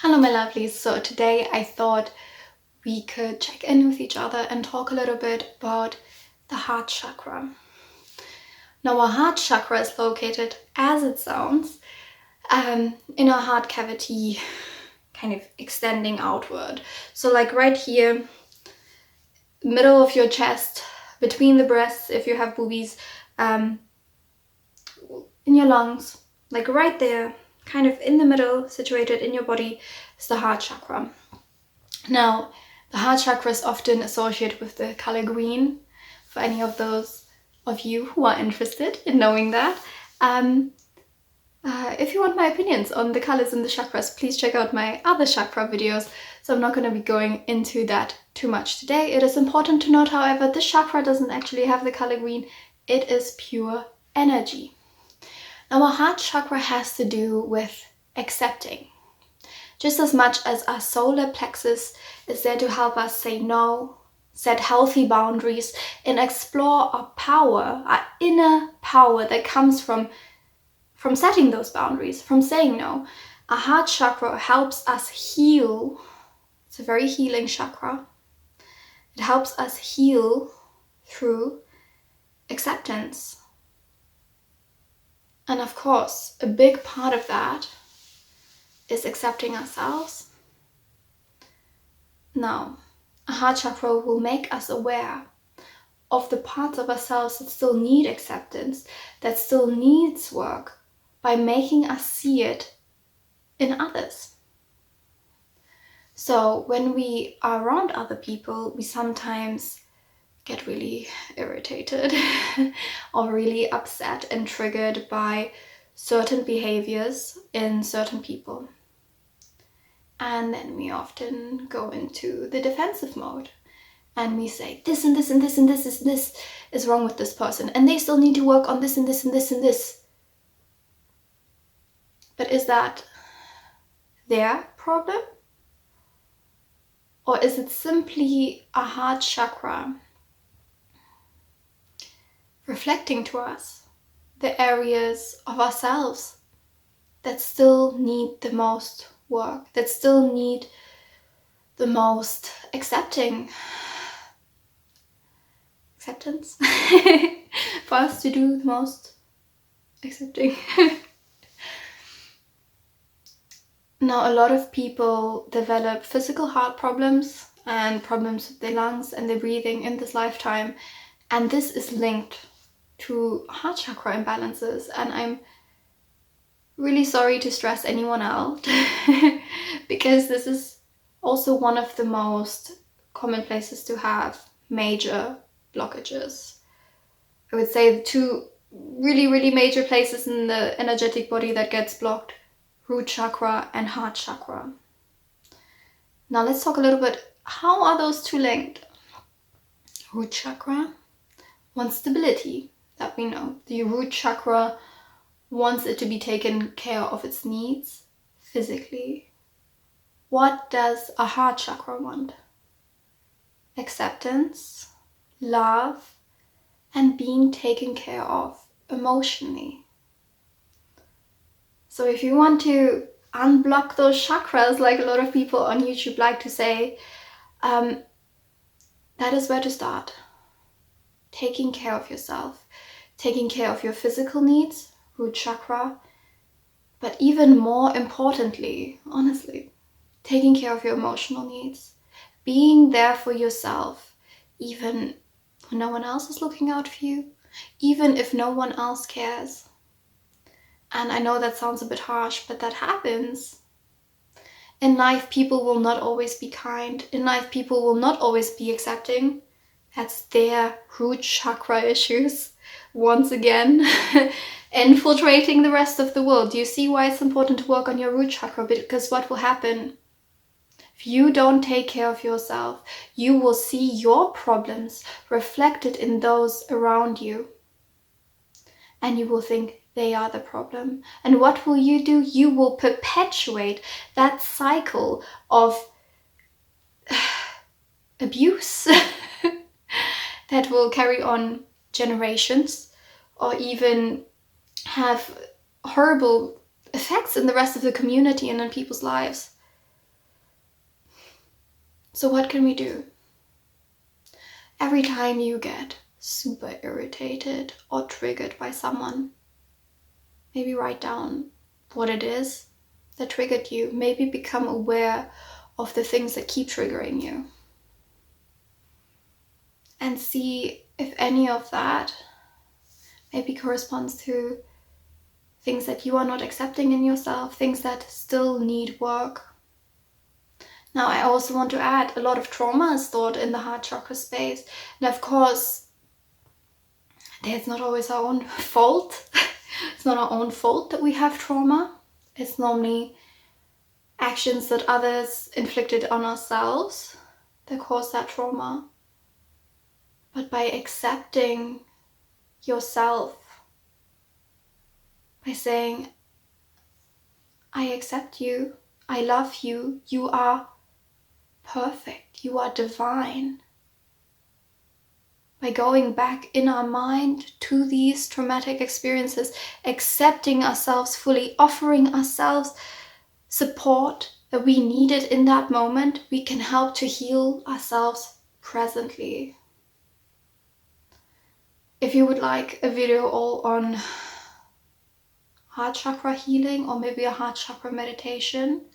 Hello my lovelies, so today I thought we could check in with each other and talk a little bit about the heart chakra. Now our heart chakra is located, as it sounds, in our heart cavity, kind of extending outward. So like right here, middle of your chest, between the breasts if you have boobies, in your lungs, like right there, kind of in the middle, situated in your body, is the heart chakra. Now, the heart chakra is often associated with the color green, for any of those of you who are interested in knowing that. If you want my opinions on the colors in the chakras, please check out my other chakra videos. So I'm not going to be going into that too much today. It is important to note, however, this chakra doesn't actually have the color green. It is pure energy. Now, our heart chakra has to do with accepting. Just as much as our solar plexus is there to help us say no, set healthy boundaries, and explore our power, our inner power that comes from setting those boundaries, from saying no. Our heart chakra helps us heal. It's a very healing chakra. It helps us heal through acceptance. And of course, a big part of that is accepting ourselves. Now, a heart chakra will make us aware of the parts of ourselves that still need acceptance, that still needs work, by making us see it in others. So when we are around other people, we sometimes get really irritated or really upset and triggered by certain behaviors in certain people. And then we often go into the defensive mode and we say this and this and this and this is wrong with this person, and they still need to work on this and this and this and this. But is that their problem? Or is it simply a heart chakra reflecting to us the areas of ourselves that still need the most work, that still need the most acceptance for us to do the most accepting? Now, a lot of people develop physical heart problems and problems with their lungs and their breathing in this lifetime, and this is linked to heart chakra imbalances. And I'm really sorry to stress anyone out because this is also one of the most common places to have major blockages. I would say the two really major places in the energetic body that gets blocked: root chakra and heart chakra. Now let's talk a little bit, how are those two linked? Root chakra wants stability, that we know. The root chakra wants it to be taken care of, its needs physically. What does a heart chakra want? Acceptance, love, and being taken care of emotionally. So if you want to unblock those chakras, like a lot of people on YouTube like to say, that is where to start. Taking care of yourself, taking care of your physical needs, root chakra, but even more importantly, honestly, taking care of your emotional needs, being there for yourself, even when no one else is looking out for you, even if no one else cares. And I know that sounds a bit harsh, but that happens. In life, people will not always be kind. In life, people will not always be accepting. That's their root chakra issues, once again, infiltrating the rest of the world. Do you see why it's important to work on your root chakra? Because what will happen? If you don't take care of yourself, you will see your problems reflected in those around you. And you will think they are the problem. And what will you do? You will perpetuate that cycle of abuse that will carry on generations, or even have horrible effects in the rest of the community and in people's lives. So what can we do? Every time you get super irritated or triggered by someone, maybe write down what it is that triggered you. Maybe become aware of the things that keep triggering you. And see if any of that maybe corresponds to things that you are not accepting in yourself, things that still need work. Now, I also want to add, a lot of trauma is stored in the heart chakra space. And of course, it's not always our own fault. It's not our own fault that we have trauma. It's normally actions that others inflicted on ourselves that cause that trauma. But by accepting yourself, by saying, I accept you, I love you, you are perfect, you are divine. By going back in our mind to these traumatic experiences, accepting ourselves fully, offering ourselves support that we needed in that moment, we can help to heal ourselves presently. If you would like a video all on heart chakra healing or maybe a heart chakra meditation,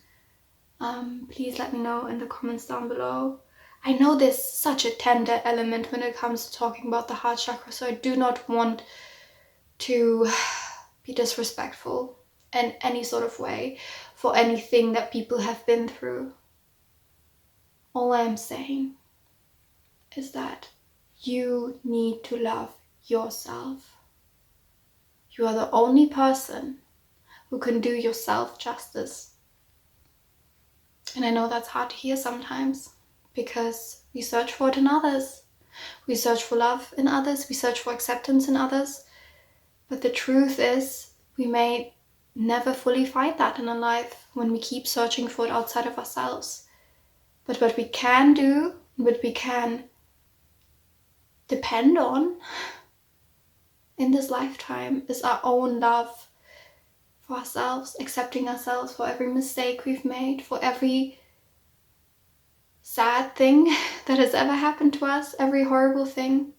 please let me know in the comments down below. I know there's such a tender element when it comes to talking about the heart chakra, so I do not want to be disrespectful in any sort of way for anything that people have been through. All I'm saying is that you need to love yourself. You are the only person who can do yourself justice. And I know that's hard to hear sometimes, because we search for it in others. We search for love in others. We search for acceptance in others. But the truth is, we may never fully find that in our life when we keep searching for it outside of ourselves. But what we can do, what we can depend on in this lifetime, is our own love for ourselves, accepting ourselves for every mistake we've made, for every sad thing that has ever happened to us, every horrible thing.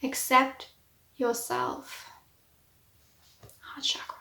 Accept yourself. Heart chakra.